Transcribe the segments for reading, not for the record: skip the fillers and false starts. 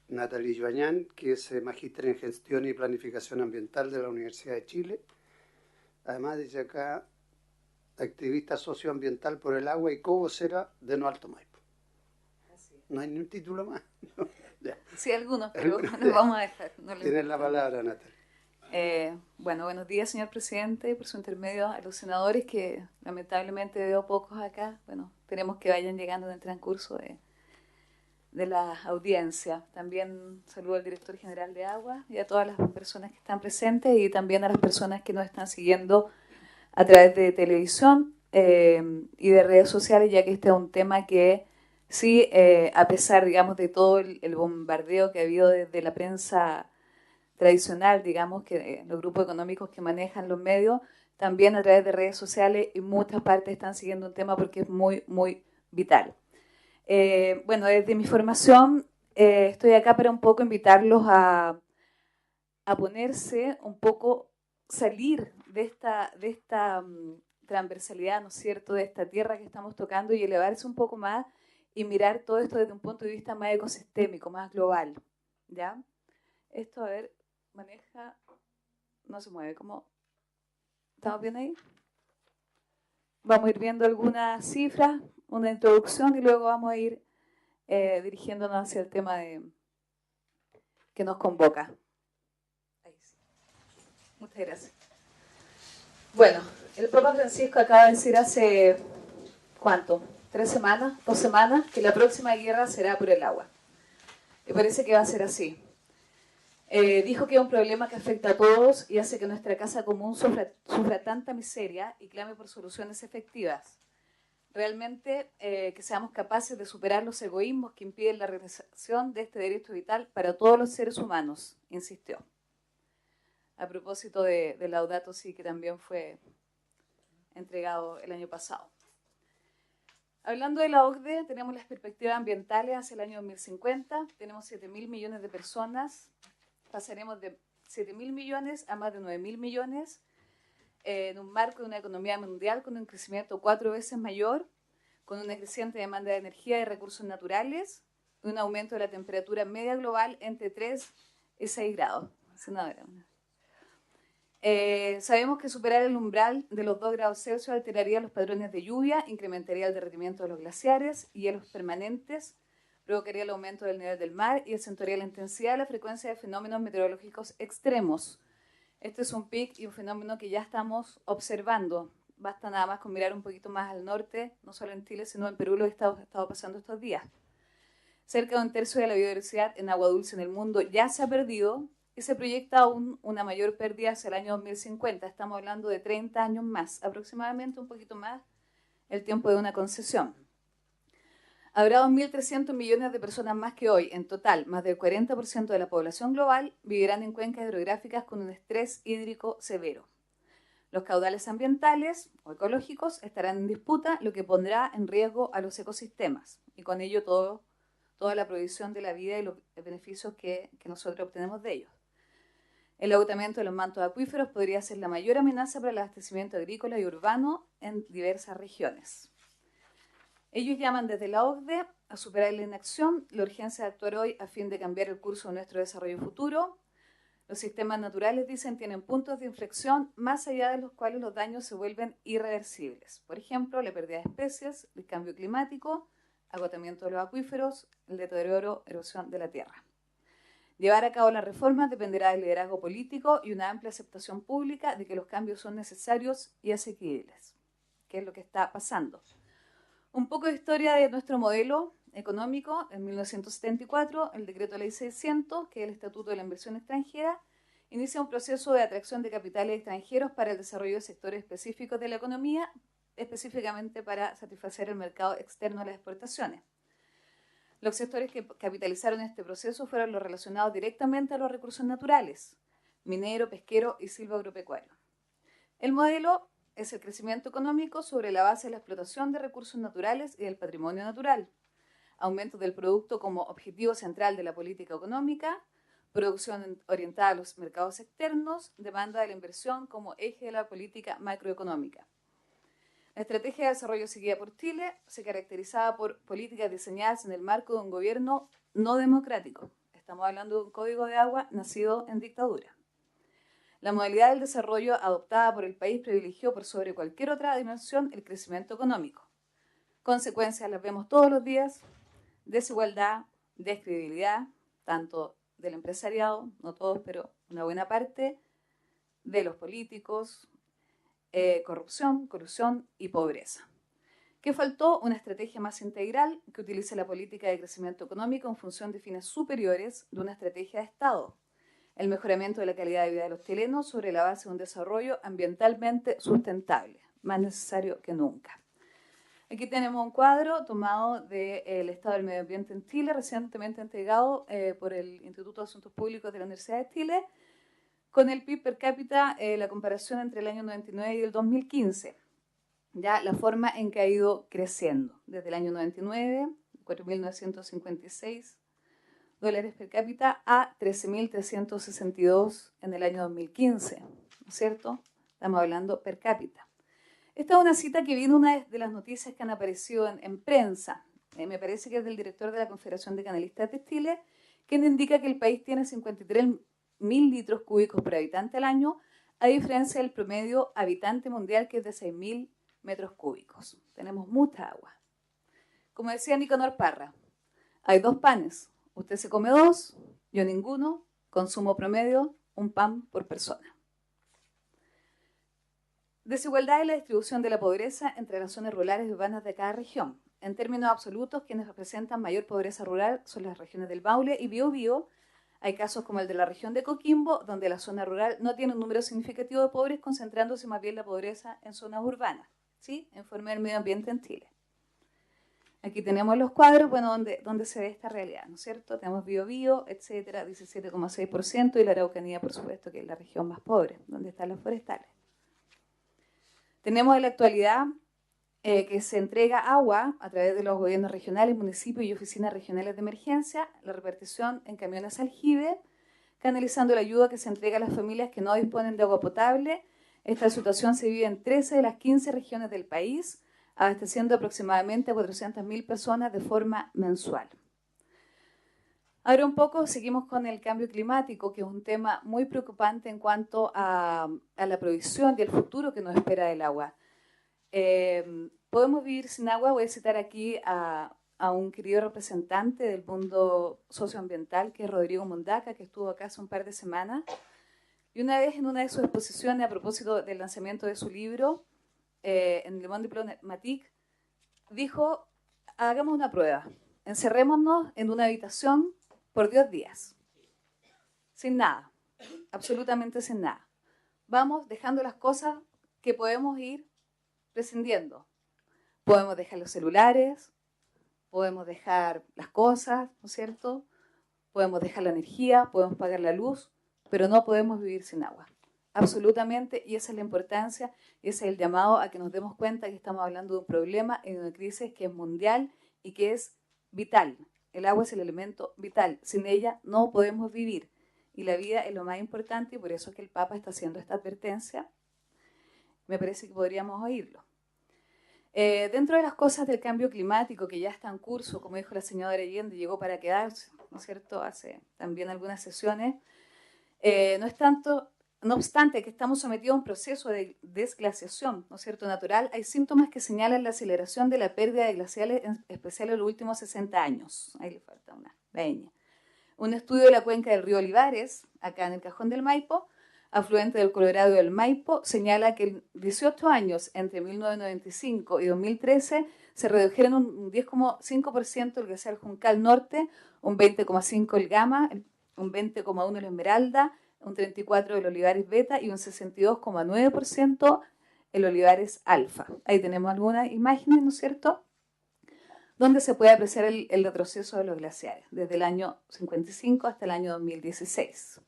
Natalie Joañán, que es magíster en Gestión y Planificación Ambiental de la Universidad de Chile. Además dice acá, activista socioambiental por el agua y co-vocera de No Alto Maipo. No hay ni un título más. Ya. Sí, algunos, pero nos vamos a dejar. No Tienes la palabra, Natalia. Bueno, buenos días, señor presidente, por su intermedio a los senadores, que lamentablemente veo pocos acá. Bueno, esperemos que vayan llegando en el transcurso de la audiencia. También saludo al director general de Agua y a todas las personas que están presentes y también a las personas que nos están siguiendo a través de televisión y de redes sociales, ya que este es un tema que sí, a pesar, digamos, de todo el bombardeo que ha habido desde la prensa tradicional, digamos, que los grupos económicos que manejan los medios, también a través de redes sociales y muchas partes están siguiendo un tema porque es muy, muy vital. Bueno, desde mi formación estoy acá para un poco invitarlos a ponerse un poco, salir de esta transversalidad, ¿no es cierto?, de esta tierra que estamos tocando y elevarse un poco más y mirar todo esto desde un punto de vista más ecosistémico, más global, ¿ya? Esto, a ver, maneja, no se mueve, ¿cómo? ¿Estamos bien ahí? Vamos a ir viendo algunas cifras, una introducción y luego vamos a ir dirigiéndonos hacia el tema que nos convoca. Ahí sí. Muchas gracias. Bueno, el Papa Francisco acaba de decir hace, ¿cuánto? 3 semanas, 2 semanas, que la próxima guerra será por el agua. Y parece que va a ser así. Dijo que es un problema que afecta a todos y hace que nuestra casa común sufra tanta miseria y clame por soluciones efectivas. Realmente que seamos capaces de superar los egoísmos que impiden la realización de este derecho vital para todos los seres humanos, insistió. A propósito de Laudato Si, que también fue entregado el año pasado. Hablando de la OCDE, tenemos las perspectivas ambientales hacia el año 2050. Tenemos 7.000 millones de personas. Pasaremos de 7.000 millones a más de 9.000 millones en un marco de una economía mundial con un crecimiento 4 veces mayor, con una creciente demanda de energía y recursos naturales, un aumento de la temperatura media global entre 3 y 6 grados. Sabemos que superar el umbral de los 2 grados Celsius alteraría los patrones de lluvia, incrementaría el derretimiento de los glaciares y hielos permanentes, provocaría el aumento del nivel del mar y acentuaría la intensidad y la frecuencia de fenómenos meteorológicos extremos. Este es un pic y un fenómeno que ya estamos observando. Basta nada más con mirar un poquito más al norte, no solo en Chile, sino en Perú, lo que ha estado pasando estos días. Cerca de 1/3 de la biodiversidad en agua dulce en el mundo ya se ha perdido y se proyecta aún una mayor pérdida hacia el año 2050. Estamos hablando de 30 años más, aproximadamente un poquito más el tiempo de una concesión. Habrá 2.300 millones de personas más que hoy. En total, más del 40% de la población global vivirán en cuencas hidrográficas con un estrés hídrico severo. Los caudales ambientales o ecológicos estarán en disputa, lo que pondrá en riesgo a los ecosistemas y con ello toda la provisión de la vida y los beneficios que nosotros obtenemos de ellos. El agotamiento de los mantos acuíferos podría ser la mayor amenaza para el abastecimiento agrícola y urbano en diversas regiones. Ellos llaman desde la OCDE a superar la inacción, la urgencia de actuar hoy a fin de cambiar el curso de nuestro desarrollo futuro. Los sistemas naturales, dicen, tienen puntos de inflexión más allá de los cuales los daños se vuelven irreversibles. Por ejemplo, la pérdida de especies, el cambio climático, agotamiento de los acuíferos, el deterioro, erosión de la tierra. Llevar a cabo las reformas dependerá del liderazgo político y una amplia aceptación pública de que los cambios son necesarios y asequibles. ¿Qué es lo que está pasando? Un poco de historia de nuestro modelo económico. En 1974, el decreto ley 600, que es el Estatuto de la Inversión Extranjera, inicia un proceso de atracción de capitales extranjeros para el desarrollo de sectores específicos de la economía, específicamente para satisfacer el mercado externo de las exportaciones. Los sectores que capitalizaron este proceso fueron los relacionados directamente a los recursos naturales, minero, pesquero y silvoagropecuario. El modelo es el crecimiento económico sobre la base de la explotación de recursos naturales y del patrimonio natural, aumento del producto como objetivo central de la política económica, producción orientada a los mercados externos, demanda de la inversión como eje de la política macroeconómica. La estrategia de desarrollo seguida por Chile se caracterizaba por políticas diseñadas en el marco de un gobierno no democrático. Estamos hablando de un código de agua nacido en dictadura. La modalidad del desarrollo adoptada por el país privilegió por sobre cualquier otra dimensión el crecimiento económico. Consecuencias las vemos todos los días: desigualdad, descredibilidad, tanto del empresariado, no todos, pero una buena parte, de los políticos, corrupción, colusión y pobreza. ¿Qué faltó? Una estrategia más integral que utilice la política de crecimiento económico en función de fines superiores de una estrategia de Estado. El mejoramiento de la calidad de vida de los chilenos sobre la base de un desarrollo ambientalmente sustentable, más necesario que nunca. Aquí tenemos un cuadro tomado del Estado del Medio Ambiente en Chile, recientemente entregado por el Instituto de Asuntos Públicos de la Universidad de Chile, con el PIB per cápita, la comparación entre el año 99 y el 2015. Ya la forma en que ha ido creciendo. Desde el año 99, 4.956 dólares per cápita a 13.362 en el año 2015, ¿no es cierto? Estamos hablando per cápita. Esta es una cita que viene una de las noticias que han aparecido en prensa. Me parece que es del director de la Confederación de Canalistas de Chile, quien indica que el país tiene 53.000 litros cúbicos por habitante al año, a diferencia del promedio habitante mundial, que es de 6.000 metros cúbicos. Tenemos mucha agua. Como decía Nicanor Parra, hay dos panes. Usted se come dos, yo ninguno. Consumo promedio, un pan por persona. Desigualdad en la distribución de la pobreza entre las zonas rurales y urbanas de cada región. En términos absolutos, quienes representan mayor pobreza rural son las regiones del Maule y Biobío. Hay casos como el de la región de Coquimbo, donde la zona rural no tiene un número significativo de pobres, concentrándose más bien la pobreza en zonas urbanas, ¿sí? En forma del medio ambiente en Chile. Aquí tenemos los cuadros, bueno, donde se ve esta realidad, ¿no es cierto? Tenemos Biobío, etcétera, 17,6%, y la Araucanía, por supuesto, que es la región más pobre, donde están los forestales. Tenemos en la actualidad que se entrega agua a través de los gobiernos regionales, municipios y oficinas regionales de emergencia, la repartición en camiones aljibe, canalizando la ayuda que se entrega a las familias que no disponen de agua potable. Esta situación se vive en 13 de las 15 regiones del país, abasteciendo aproximadamente a 400.000 personas de forma mensual. Ahora un poco seguimos con el cambio climático, que es un tema muy preocupante en cuanto a la provisión y el futuro que nos espera del agua. ¿Podemos vivir sin agua? Voy a citar aquí a un querido representante del mundo socioambiental, que es Rodrigo Mundaca, que estuvo acá hace un par de semanas. Y una vez en una de sus exposiciones, a propósito del lanzamiento de su libro, en Le Monde Diplomatique, dijo: hagamos una prueba, encerrémonos en una habitación por 10 días, sin nada, absolutamente sin nada. Vamos dejando las cosas que podemos ir prescindiendo. Podemos dejar los celulares, podemos dejar las cosas, ¿no es cierto? Podemos dejar la energía, podemos pagar la luz, pero no podemos vivir sin agua. Absolutamente, y esa es la importancia, y ese es el llamado a que nos demos cuenta que estamos hablando de un problema y de una crisis que es mundial y que es vital. El agua es el elemento vital, sin ella no podemos vivir, y la vida es lo más importante, y por eso es que el Papa está haciendo esta advertencia. Me parece que podríamos oírlo. Dentro de las cosas del cambio climático que ya está en curso, como dijo la señora Allende, llegó para quedarse, ¿no es cierto? Hace también algunas sesiones. No obstante que estamos sometidos a un proceso de desglaciación, ¿no es cierto?, natural, hay síntomas que señalan la aceleración de la pérdida de glaciales, en especial en los últimos 60 años. Ahí le falta una veña. Un estudio de la cuenca del río Olivares, acá en el Cajón del Maipo, afluente del Colorado y del Maipo, señala que en 18 años, entre 1995 y 2013, se redujeron un 10,5% el glaciar Juncal Norte, un 20,5% el Gama, un 20,1% el Esmeralda, un 34% el Olivares Beta y un 62,9% el Olivares Alfa. Ahí tenemos algunas imágenes, ¿no es cierto?, donde se puede apreciar el retroceso de los glaciares, desde el año 55 hasta el año 2016.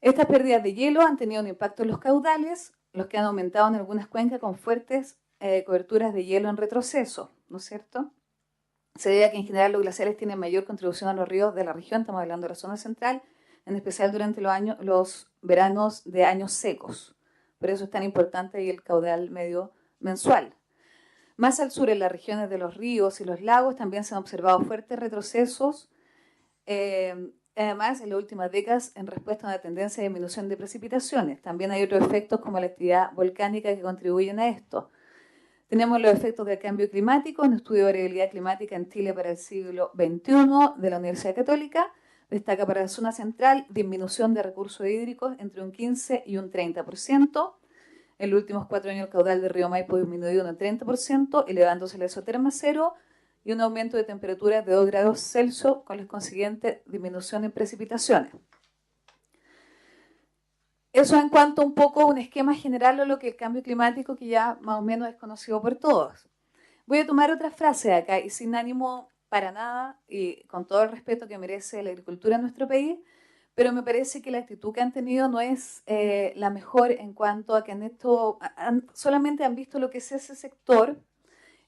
Estas pérdidas de hielo han tenido un impacto en los caudales, los que han aumentado en algunas cuencas con fuertes coberturas de hielo en retroceso, ¿no es cierto? Se debe a que en general los glaciares tienen mayor contribución a los ríos de la región, estamos hablando de la zona central, en especial durante los veranos de años secos. Por eso es tan importante y el caudal medio mensual. Más al sur, en las regiones de los ríos y los lagos, también se han observado fuertes retrocesos. Además, en las últimas décadas, en respuesta a una tendencia de disminución de precipitaciones. También hay otros efectos como la actividad volcánica que contribuyen a esto. Tenemos los efectos del cambio climático, un estudio de variabilidad climática en Chile para el siglo XXI de la Universidad Católica. Destaca para la zona central disminución de recursos hídricos entre un 15 y un 30%. En los últimos 4 años el caudal del río Maipo disminuyó un 30%, elevándose la isoterma a cero, y un aumento de temperaturas de 2 grados Celsius con la consiguiente disminución en precipitaciones. Eso en cuanto un poco a un esquema general de lo que el cambio climático, que ya más o menos es conocido por todos. Voy a tomar otra frase de acá, y sin ánimo para nada, y con todo el respeto que merece la agricultura en nuestro país, pero me parece que la actitud que han tenido no es la mejor en cuanto a que solamente han visto lo que es ese sector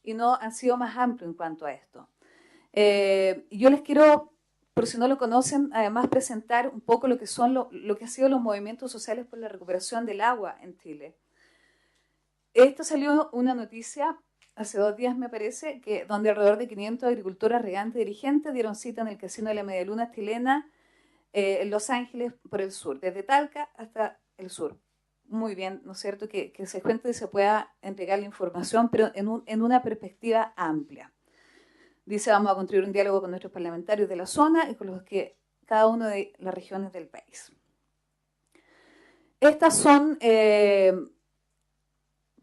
y no han sido más amplios en cuanto a esto. Yo les quiero, por si no lo conocen, además presentar un poco lo que son lo que han sido los movimientos sociales por la recuperación del agua en Chile. Esto salió una noticia hace 2 días, me parece, donde alrededor de 500 agricultoras, regantes y dirigentes dieron cita en el Casino de la Medialuna chilena en Los Ángeles por el sur, desde Talca hasta el sur. Muy bien, ¿no es cierto? Que se cuente y se pueda entregar la información, pero en una perspectiva amplia. Dice, vamos a construir un diálogo con nuestros parlamentarios de la zona y con los que cada una de las regiones del país. Estas son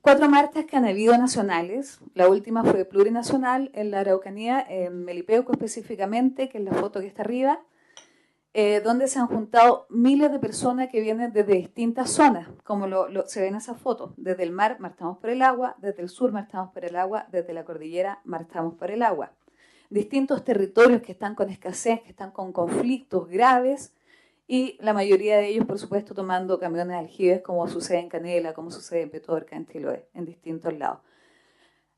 4 marchas que han habido nacionales. La última fue plurinacional en la Araucanía, en Melipeuco específicamente, que es la foto que está arriba, donde se han juntado miles de personas que vienen desde distintas zonas, como se ve en esa foto. Desde el mar marchamos por el agua, desde el sur marchamos por el agua, desde la cordillera marchamos por el agua. Distintos territorios que están con escasez, que están con conflictos graves, y la mayoría de ellos, por supuesto, tomando camiones de aljibes, como sucede en Canela, como sucede en Petorca, en Chiloé, en distintos lados.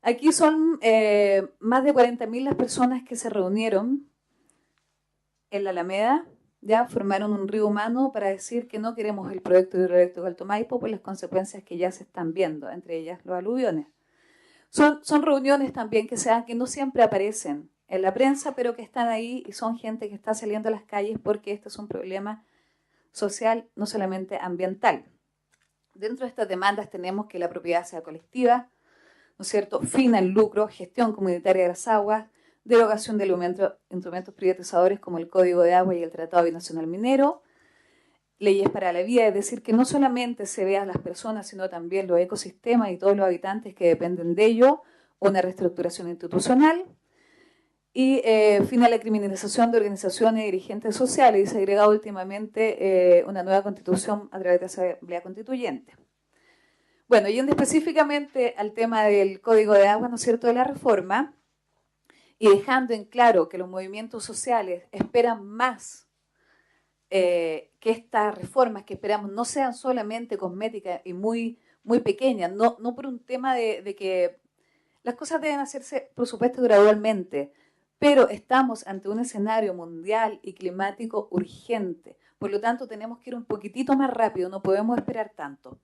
Aquí son más de 40.000 las personas que se reunieron en la Alameda. Ya formaron un río humano para decir que no queremos el proyecto hidroeléctrico Alto Maipo por las consecuencias que ya se están viendo, entre ellas los aluviones. Son reuniones también que no siempre aparecen en la prensa, pero que están ahí y son gente que está saliendo a las calles porque este es un problema social, no solamente ambiental. Dentro de estas demandas tenemos que la propiedad sea colectiva, ¿no es cierto?, fin al lucro, gestión comunitaria de las aguas, derogación de instrumentos privatizadores como el Código de Agua y el Tratado Binacional Minero, leyes para la vida, es decir, que no solamente se vean las personas, sino también los ecosistemas y todos los habitantes que dependen de ello, una reestructuración institucional, y fin a la criminalización de organizaciones y dirigentes sociales, y se ha agregado últimamente una nueva constitución a través de la Asamblea Constituyente. Bueno, yendo específicamente al tema del Código de Agua, ¿no es cierto?, de la reforma, y dejando en claro que los movimientos sociales esperan más que estas reformas que esperamos no sean solamente cosméticas y muy, muy pequeñas, no por un tema de que las cosas deben hacerse, por supuesto, gradualmente, pero estamos ante un escenario mundial y climático urgente. Por lo tanto, tenemos que ir un poquitito más rápido, no podemos esperar tanto.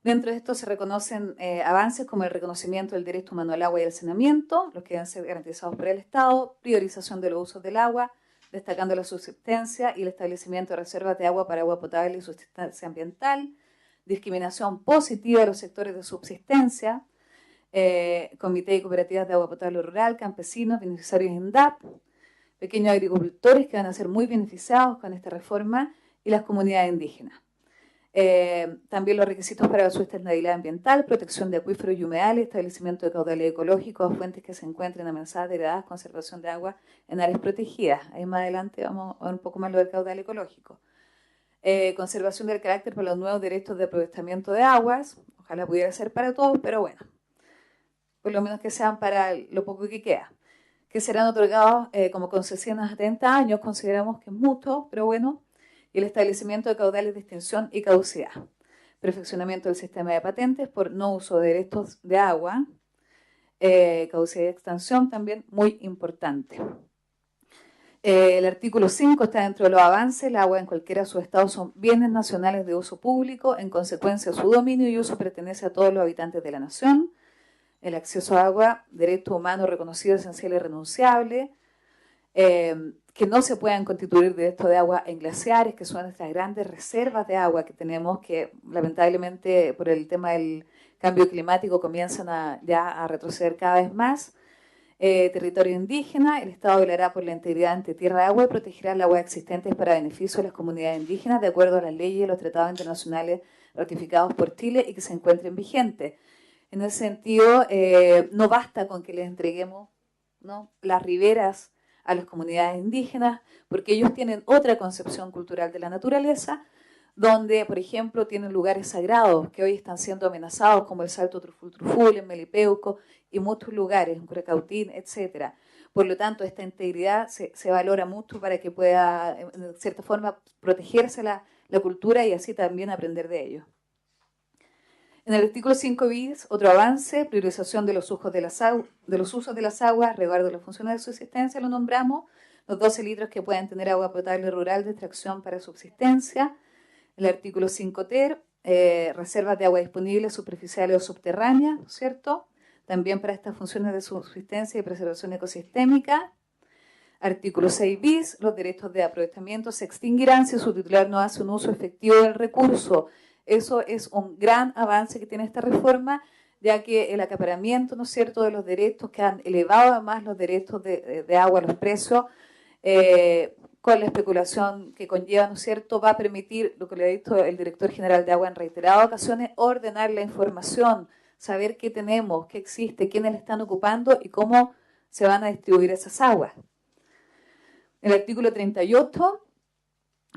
Dentro de esto se reconocen avances como el reconocimiento del derecho humano al agua y al saneamiento, los que deben ser garantizados por el Estado, priorización de los usos del agua, destacando la subsistencia y el establecimiento de reservas de agua para agua potable y subsistencia ambiental, discriminación positiva de los sectores de subsistencia, comité y cooperativas de agua potable rural, campesinos, beneficiarios en DAP, pequeños agricultores que van a ser muy beneficiados con esta reforma y las comunidades indígenas. También los requisitos para la sustentabilidad ambiental, protección de acuíferos y humedales, establecimiento de caudales ecológicos a fuentes que se encuentren amenazadas, degradadas, conservación de agua en áreas protegidas. Ahí más adelante vamos a ver un poco más lo del caudal ecológico. Conservación del carácter para los nuevos derechos de aprovechamiento de aguas, ojalá pudiera ser para todos, pero bueno, por lo menos que sean para lo poco que queda, que serán otorgados como concesiones a 30 años, consideramos que es mucho, pero bueno, y el establecimiento de caudales de extinción y caducidad, perfeccionamiento del sistema de patentes por no uso de derechos de agua, caducidad y extinción también muy importante. El artículo 5 está dentro de los avances. El agua en cualquiera de sus estados son bienes nacionales de uso público. En consecuencia, su dominio y uso pertenece a todos los habitantes de la nación. el acceso a agua, derecho humano reconocido, esencial y renunciable, que no se puedan constituir derechos de agua en glaciares, que son nuestras grandes reservas de agua que tenemos, que lamentablemente por el tema del cambio climático comienzan ya a retroceder cada vez más. Territorio indígena, el Estado velará por la integridad entre tierra y agua y protegerá las aguas existentes para beneficio de las comunidades indígenas de acuerdo a las leyes y los tratados internacionales ratificados por Chile y que se encuentren vigentes. En ese sentido, no basta con que les entreguemos, ¿no?, las riberas a las comunidades indígenas, porque ellos tienen otra concepción cultural de la naturaleza, donde, por ejemplo, tienen lugares sagrados que hoy están siendo amenazados, como el Salto Truful Truful en Melipeuco y muchos lugares, en Curacautín, etc. Por lo tanto, esta integridad se valora mucho para que pueda, en cierta forma, protegerse la cultura y así también aprender de ello. En el artículo 5 bis, otro avance, priorización de los usos de las aguas, resguardo de las funciones de subsistencia, lo nombramos, los 12 litros que pueden tener agua potable rural de extracción para subsistencia. El artículo 5 ter, reservas de agua disponibles, superficiales o subterráneas, ¿no es cierto? También para estas funciones de subsistencia y preservación ecosistémica. Artículo 6 bis, los derechos de aprovechamiento se extinguirán si su titular no hace un uso efectivo del recurso. Eso es un gran avance que tiene esta reforma, ya que el acaparamiento, ¿no es cierto?, de los derechos que han elevado además los derechos de agua a los precios, con la especulación que conlleva, ¿no es cierto?, va a permitir, lo que le ha dicho el director general de Agua en reiteradas ocasiones, ordenar la información, saber qué tenemos, qué existe, quiénes la están ocupando y cómo se van a distribuir esas aguas. El artículo 38,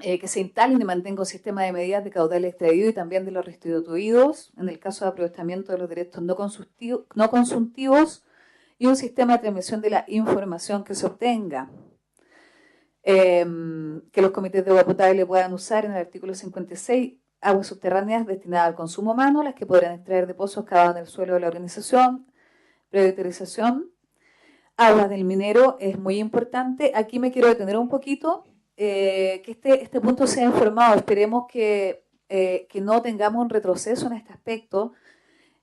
que se instalen y mantenga un sistema de medidas de caudal extraído y también de los restituidos, en el caso de aprovechamiento de los derechos no consultivos, y un sistema de transmisión de la información que se obtenga. Que los comités de agua potable puedan usar en el artículo 56 aguas subterráneas destinadas al consumo humano, las que podrán extraer de pozos cavados en el suelo de la organización, priorización. Aguas del minero es muy importante. Aquí me quiero detener un poquito, que este punto sea informado. Esperemos que no tengamos un retroceso en este aspecto.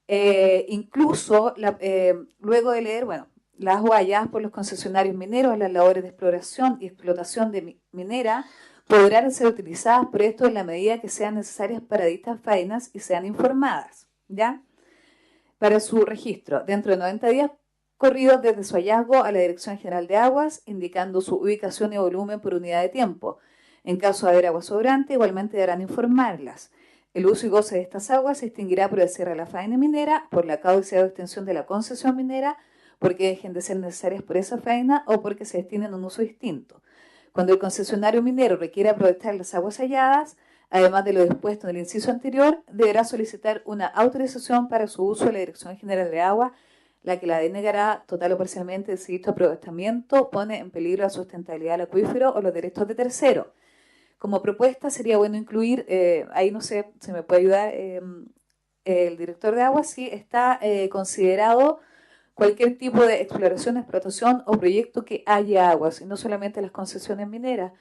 Incluso, luego de leer, bueno, las aguas halladas por los concesionarios mineros en las labores de exploración y explotación de minera podrán ser utilizadas por estos en la medida que sean necesarias para dichas faenas y sean informadas, ¿ya?, para su registro, dentro de 90 días corridos desde su hallazgo a la Dirección General de Aguas, indicando su ubicación y volumen por unidad de tiempo. En caso de haber agua sobrante, igualmente deberán informarlas. El uso y goce de estas aguas se extinguirá por el cierre de la faena minera, por la causa de extensión de la concesión minera, porque dejen de ser necesarias por esa faena o porque se destinen a un uso distinto. Cuando el concesionario minero requiera aprovechar las aguas halladas, además de lo dispuesto en el inciso anterior, deberá solicitar una autorización para su uso de la Dirección General de Agua, la que la denegará total o parcialmente si dicho aprovechamiento pone en peligro la sustentabilidad del acuífero o los derechos de tercero. Como propuesta sería bueno incluir, ahí no sé si me puede ayudar el director de agua, si está considerado cualquier tipo de exploración, explotación o proyecto que haya aguas, y no solamente las concesiones mineras.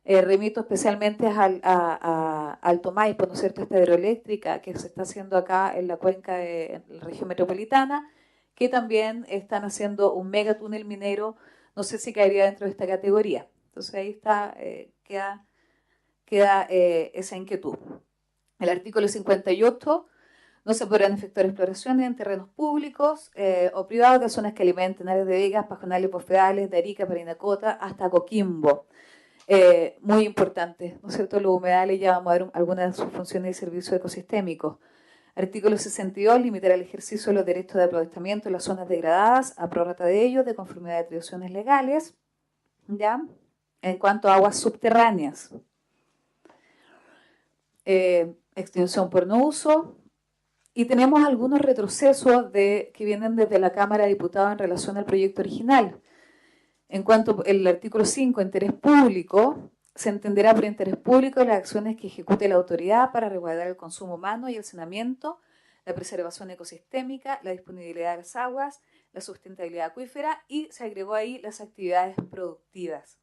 Remito especialmente al Alto Maipo, ¿no es cierto?, esta hidroeléctrica que se está haciendo acá en la cuenca de la región metropolitana, que también están haciendo un megatúnel minero, no sé si caería dentro de esta categoría. Entonces ahí está, queda esa inquietud. El artículo 58, no se podrán efectuar exploraciones en terrenos públicos o privados de zonas que alimenten áreas de vegas, pajonales, bosfedales, de Arica, Parinacota, hasta Coquimbo. Muy importante, ¿no es cierto? Los humedales ya vamos a ver algunas de sus funciones y servicios ecosistémicos. Artículo 62, limitar el ejercicio de los derechos de aprovechamiento en las zonas degradadas, a prórrata de ellos, de conformidad de atribuciones legales, ¿ya? En cuanto a aguas subterráneas. Extinción por no uso. Y tenemos algunos retrocesos que vienen desde la Cámara de Diputados en relación al proyecto original. En cuanto al artículo 5, interés público, se entenderá por interés público las acciones que ejecute la autoridad para resguardar el consumo humano y el saneamiento, la preservación ecosistémica, la disponibilidad de las aguas, la sustentabilidad acuífera, y se agregó ahí las actividades productivas.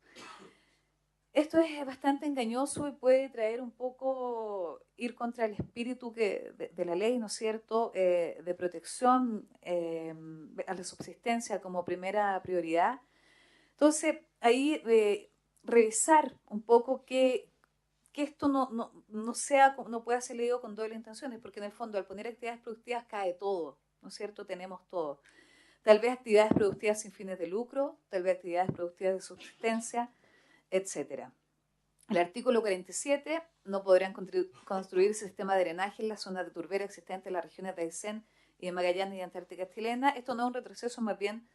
Esto es bastante engañoso y puede traer un poco, ir contra el espíritu de la ley, ¿no es cierto?, de protección a la subsistencia como primera prioridad. Entonces, ahí revisar un poco que esto no pueda ser leído con doble intenciones, porque en el fondo al poner actividades productivas cae todo, ¿no es cierto?, tenemos todo. Tal vez actividades productivas sin fines de lucro, tal vez actividades productivas de subsistencia, etcétera. El artículo 47, no podrán construir sistema de drenaje en las zonas de turbera existentes en las regiones de Aysén y de Magallanes y Antártica chilena. Esto no es un retroceso, más bien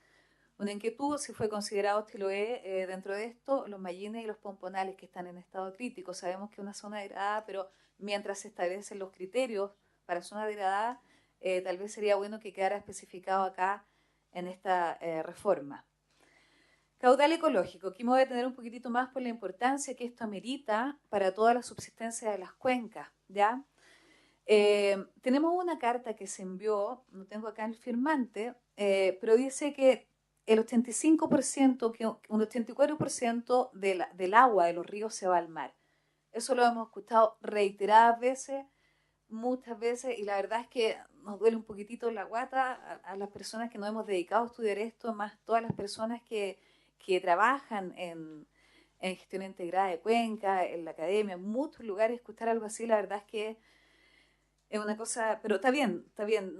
una inquietud. Si fue considerado Chiloé dentro de esto, los mallines y los pomponales que están en estado crítico. Sabemos que es una zona degradada, pero mientras se establecen los criterios para zona degradada, tal vez sería bueno que quedara especificado acá en esta reforma. Caudal ecológico. Aquí me voy a detener un poquitito más por la importancia que esto amerita para toda la subsistencia de las cuencas, ¿ya? Tenemos una carta que se envió, no tengo acá el firmante, pero dice que el 85%, que un 84% del agua de los ríos se va al mar. Eso lo hemos escuchado reiteradas veces, muchas veces, y la verdad es que nos duele un poquitito la guata a las personas que nos hemos dedicado a estudiar esto, más todas las personas que trabajan en gestión integrada de cuenca, en la academia, en muchos lugares. Escuchar algo así, la verdad es que es una cosa, pero está bien,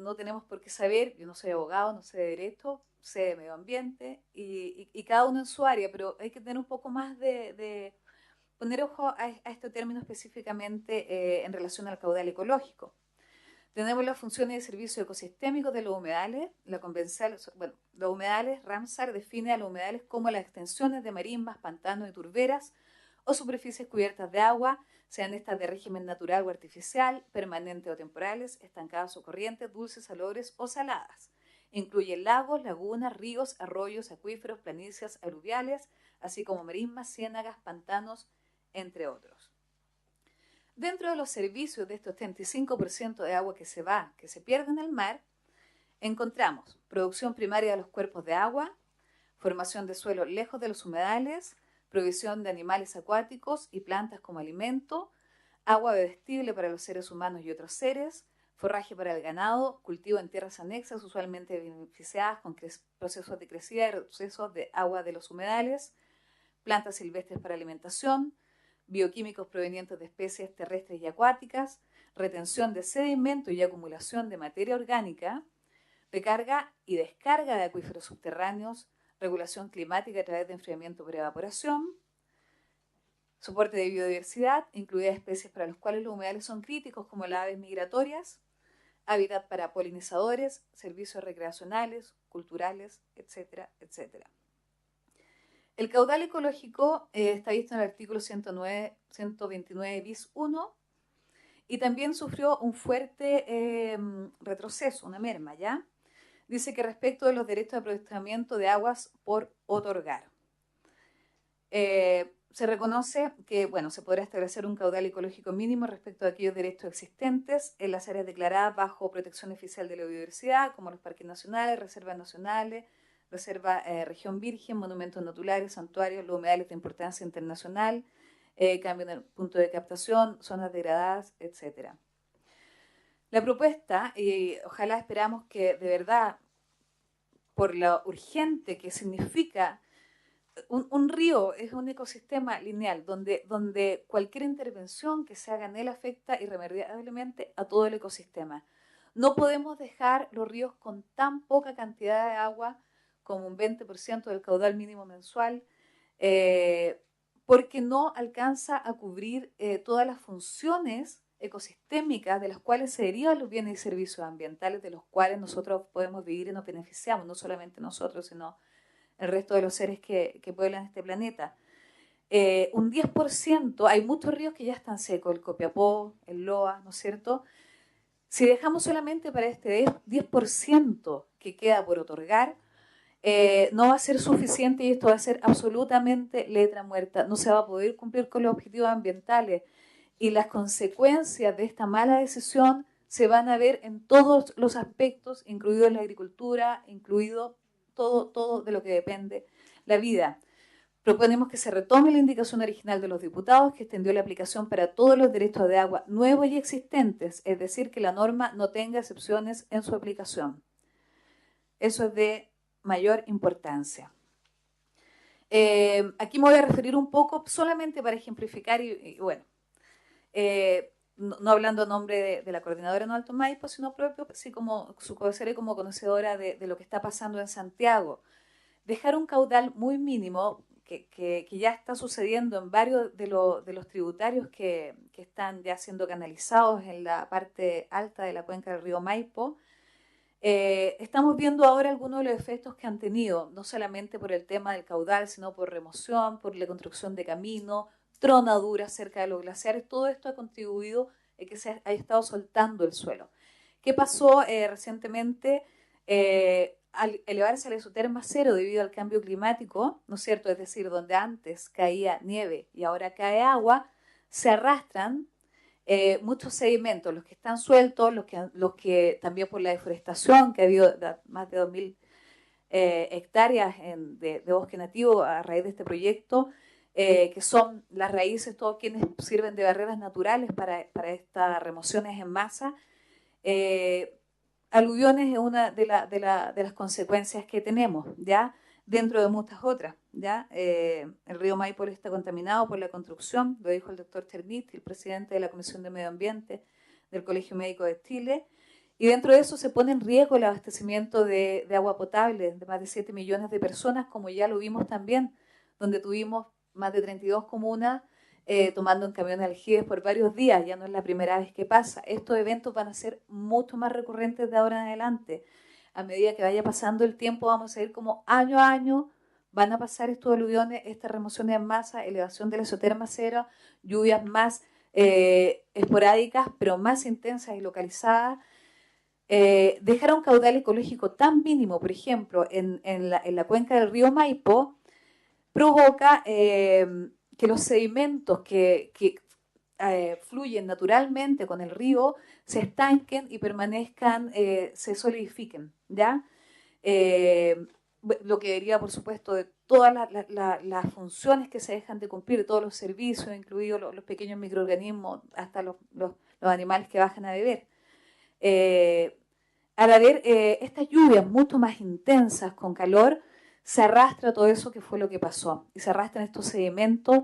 no tenemos por qué saber, yo no soy abogado, no sé de derecho, sé de medio ambiente, y cada uno en su área, pero hay que tener un poco más de poner ojo a este término específicamente en relación al caudal ecológico. Tenemos las funciones de servicio ecosistémico de los humedales. Los humedales, Ramsar define a los humedales como las extensiones de marismas, pantanos y turberas o superficies cubiertas de agua, sean estas de régimen natural o artificial, permanentes o temporales, estancadas o corrientes, dulces, salobres o saladas. Incluyen lagos, lagunas, ríos, arroyos, acuíferos, planicies aluviales, así como marismas, ciénagas, pantanos, entre otros. Dentro de los servicios de este 85% de agua que se pierde en el mar, encontramos producción primaria de los cuerpos de agua, formación de suelo lejos de los humedales, provisión de animales acuáticos y plantas como alimento, agua bebestible para los seres humanos y otros seres, forraje para el ganado, cultivo en tierras anexas usualmente beneficiadas con procesos de crecida y procesos de agua de los humedales, plantas silvestres para alimentación, bioquímicos provenientes de especies terrestres y acuáticas, retención de sedimento y acumulación de materia orgánica, recarga y descarga de acuíferos subterráneos, regulación climática a través de enfriamiento por evaporación, soporte de biodiversidad, incluidas especies para las cuales los humedales son críticos como las aves migratorias, hábitat para polinizadores, servicios recreacionales, culturales, etcétera, etcétera. El caudal ecológico está visto en el artículo 129 bis 1 y también sufrió un fuerte retroceso, una merma, ¿ya? Dice que respecto de los derechos de aprovechamiento de aguas por otorgar. Se reconoce que, se podrá establecer un caudal ecológico mínimo respecto a aquellos derechos existentes en las áreas declaradas bajo protección oficial de la biodiversidad, como los parques nacionales, reservas nacionales, reserva región virgen, monumentos naturales, santuarios, los humedales de importancia internacional, cambio en el punto de captación, zonas degradadas, etc. La propuesta, y ojalá esperamos que de verdad, por lo urgente que significa, un río es un ecosistema lineal donde cualquier intervención que se haga en él afecta irremediablemente a todo el ecosistema. No podemos dejar los ríos con tan poca cantidad de agua como un 20% del caudal mínimo mensual, porque no alcanza a cubrir todas las funciones ecosistémicas de las cuales se derivan los bienes y servicios ambientales, de los cuales nosotros podemos vivir y nos beneficiamos, no solamente nosotros, sino el resto de los seres que pueblan este planeta. Un 10%, hay muchos ríos que ya están secos, el Copiapó, el Loa, ¿no es cierto? Si dejamos solamente para este 10% que queda por otorgar, no va a ser suficiente y esto va a ser absolutamente letra muerta. No se va a poder cumplir con los objetivos ambientales y las consecuencias de esta mala decisión se van a ver en todos los aspectos, incluido la agricultura, incluido todo de lo que depende la vida. Proponemos que se retome la indicación original de los diputados que extendió la aplicación para todos los derechos de agua nuevos y existentes, es decir, que la norma no tenga excepciones en su aplicación. Eso es de mayor importancia. Aquí me voy a referir un poco solamente para ejemplificar y bueno, no hablando a nombre de la coordinadora no Alto Maipo, sino propio, sí como su cabecera y como conocedora de lo que está pasando en Santiago. Dejar un caudal muy mínimo que ya está sucediendo en varios de los tributarios que están ya siendo canalizados en la parte alta de la cuenca del río Maipo. Estamos viendo ahora algunos de los efectos que han tenido, no solamente por el tema del caudal, sino por remoción, por la construcción de caminos, tronaduras cerca de los glaciares. Todo esto ha contribuido a que se haya estado soltando el suelo. ¿Qué pasó recientemente? Al elevarse la isoterma cero debido al cambio climático, ¿no es cierto? Es decir, donde antes caía nieve y ahora cae agua, se arrastran muchos sedimentos, los que están sueltos, los que también por la deforestación, que ha habido más de 2.000 hectáreas de bosque nativo a raíz de este proyecto, que son las raíces, todos quienes sirven de barreras naturales para estas remociones en masa. Aluviones es una de las consecuencias que tenemos, ¿ya? Dentro de muchas otras, ¿ya? El río Maipo está contaminado por la construcción, lo dijo el doctor Chernit, el presidente de la Comisión de Medio Ambiente del Colegio Médico de Chile, y dentro de eso se pone en riesgo el abastecimiento de agua potable de más de 7 millones de personas, como ya lo vimos también, donde tuvimos más de 32 comunas tomando en camión de aljibes por varios días, ya no es la primera vez que pasa. Estos eventos van a ser mucho más recurrentes de ahora en adelante. A medida que vaya pasando el tiempo, vamos a ir como año a año, van a pasar estos aluviones, estas remociones en masa, elevación de la isoterma cero, lluvias más esporádicas, pero más intensas y localizadas. Dejar un caudal ecológico tan mínimo, por ejemplo, en la cuenca del río Maipo, provoca que los sedimentos que fluyen naturalmente con el río se estanquen y permanezcan, se solidifiquen, ¿ya? Lo que diría, por supuesto, de todas las funciones que se dejan de cumplir, todos los servicios, incluidos los pequeños microorganismos, hasta los animales que bajan a beber. Al haber estas lluvias mucho más intensas con calor, se arrastra todo eso que fue lo que pasó y se arrastran estos sedimentos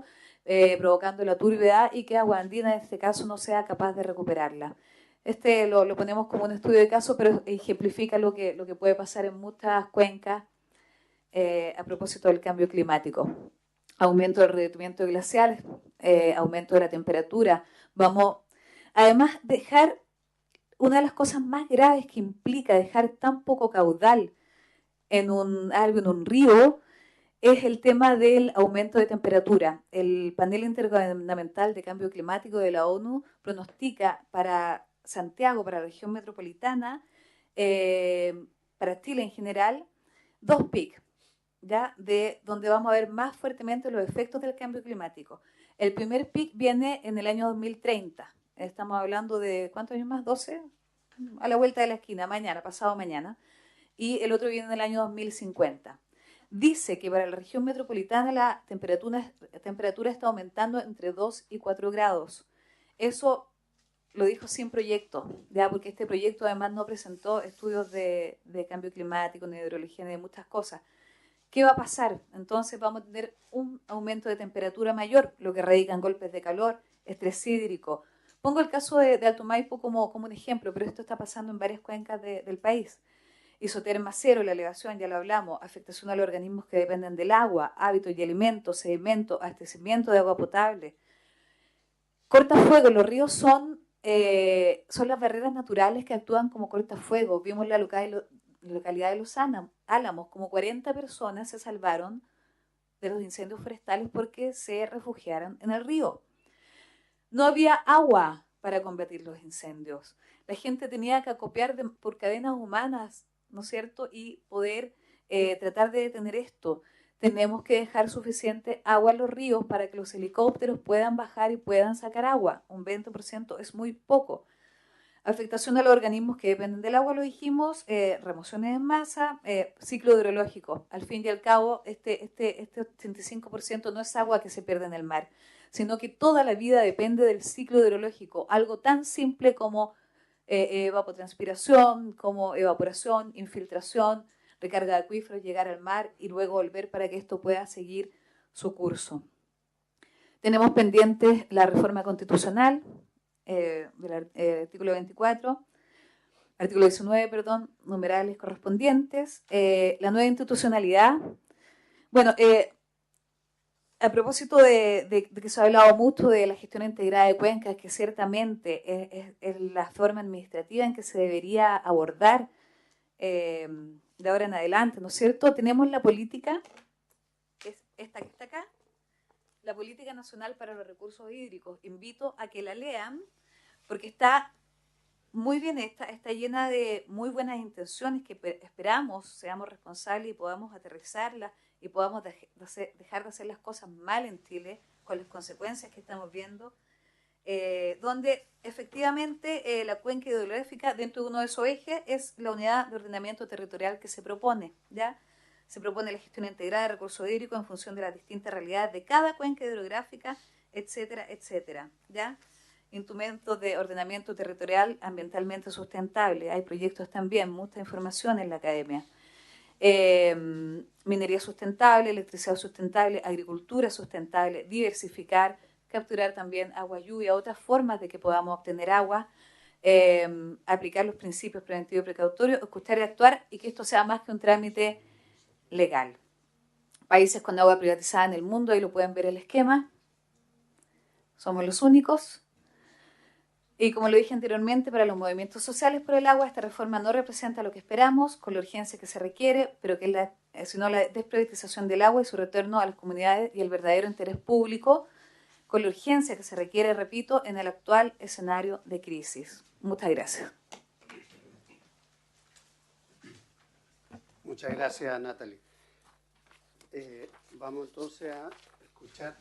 provocando la turbiedad y que Agua Andina en este caso no sea capaz de recuperarla. Lo ponemos como un estudio de caso, pero ejemplifica lo que puede pasar en muchas cuencas a propósito del cambio climático. Aumento del derretimiento de glaciares, aumento de la temperatura. Vamos, además, dejar una de las cosas más graves que implica dejar tan poco caudal en un río es el tema del aumento de temperatura. El panel intergubernamental de cambio climático de la ONU pronostica para Santiago, para la región metropolitana, para Chile en general, 2 pics, ¿ya? De donde vamos a ver más fuertemente los efectos del cambio climático. El primer pic viene en el año 2030. Estamos hablando de, ¿cuántos años más? 12, a la vuelta de la esquina, mañana, pasado mañana. Y el otro viene en el año 2050. Dice que para la región metropolitana la temperatura está aumentando entre 2 y 4 grados. Eso lo dijo sin proyecto, ya, porque este proyecto además no presentó estudios de cambio climático, ni de hidrología, ni de muchas cosas. ¿Qué va a pasar? Entonces vamos a tener un aumento de temperatura mayor, lo que radica en golpes de calor, estrés hídrico. Pongo el caso de Alto Maipo como un ejemplo, pero esto está pasando en varias cuencas del país. Isoterma cero, la elevación, ya lo hablamos, afectación a los organismos que dependen del agua, hábitos y alimentos, sedimentos, abastecimiento de agua potable. Cortafuegos, los ríos son las barreras naturales que actúan como cortafuegos. Vimos la localidad de Los Álamos, como 40 personas se salvaron de los incendios forestales porque se refugiaron en el río. No había agua para combatir los incendios. La gente tenía que acopiar por cadenas humanas, ¿no es cierto? Y poder tratar de detener esto. Tenemos que dejar suficiente agua en los ríos para que los helicópteros puedan bajar y puedan sacar agua. Un 20% es muy poco. Afectación a los organismos que dependen del agua, lo dijimos, remociones en masa, ciclo hidrológico. Al fin y al cabo, este 85% no es agua que se pierde en el mar, sino que toda la vida depende del ciclo hidrológico, algo tan simple como evapotranspiración, como evaporación, infiltración, recarga de acuíferos, llegar al mar y luego volver para que esto pueda seguir su curso. Tenemos pendientes la reforma constitucional, del artículo 24, artículo 19, perdón, numerales correspondientes, la nueva institucionalidad. Bueno, a propósito de que se ha hablado mucho de la gestión integrada de cuencas, que ciertamente es la forma administrativa en que se debería abordar de ahora en adelante, ¿no es cierto? Tenemos la política, que es esta que está acá, la Política Nacional para los Recursos Hídricos. Invito a que la lean, porque está muy bien hecha, está llena de muy buenas intenciones que esperamos seamos responsables y podamos aterrizarlas y podamos dejar de hacer las cosas mal en Chile con las consecuencias que estamos viendo, donde efectivamente la cuenca hidrográfica dentro de uno de esos ejes es la unidad de ordenamiento territorial que se propone, ¿ya? Se propone la gestión integrada de recursos hídricos en función de las distintas realidades de cada cuenca hidrográfica, etcétera, etcétera, ¿ya? Instrumentos de ordenamiento territorial ambientalmente sustentable. Hay proyectos también, mucha información en la academia. Minería sustentable, electricidad sustentable, agricultura sustentable, diversificar, capturar también agua, lluvia, otras formas de que podamos obtener agua, aplicar los principios preventivos y precautorios, escuchar y actuar, y que esto sea más que un trámite legal. Países con agua privatizada en el mundo, ahí lo pueden ver el esquema. Somos los únicos. Y como lo dije anteriormente, para los movimientos sociales por el agua, esta reforma no representa lo que esperamos, con la urgencia que se requiere, pero que sino la desprivatización del agua y su retorno a las comunidades y el verdadero interés público, con la urgencia que se requiere, repito, en el actual escenario de crisis. Muchas gracias. Muchas gracias, Natalie. Vamos entonces a escuchar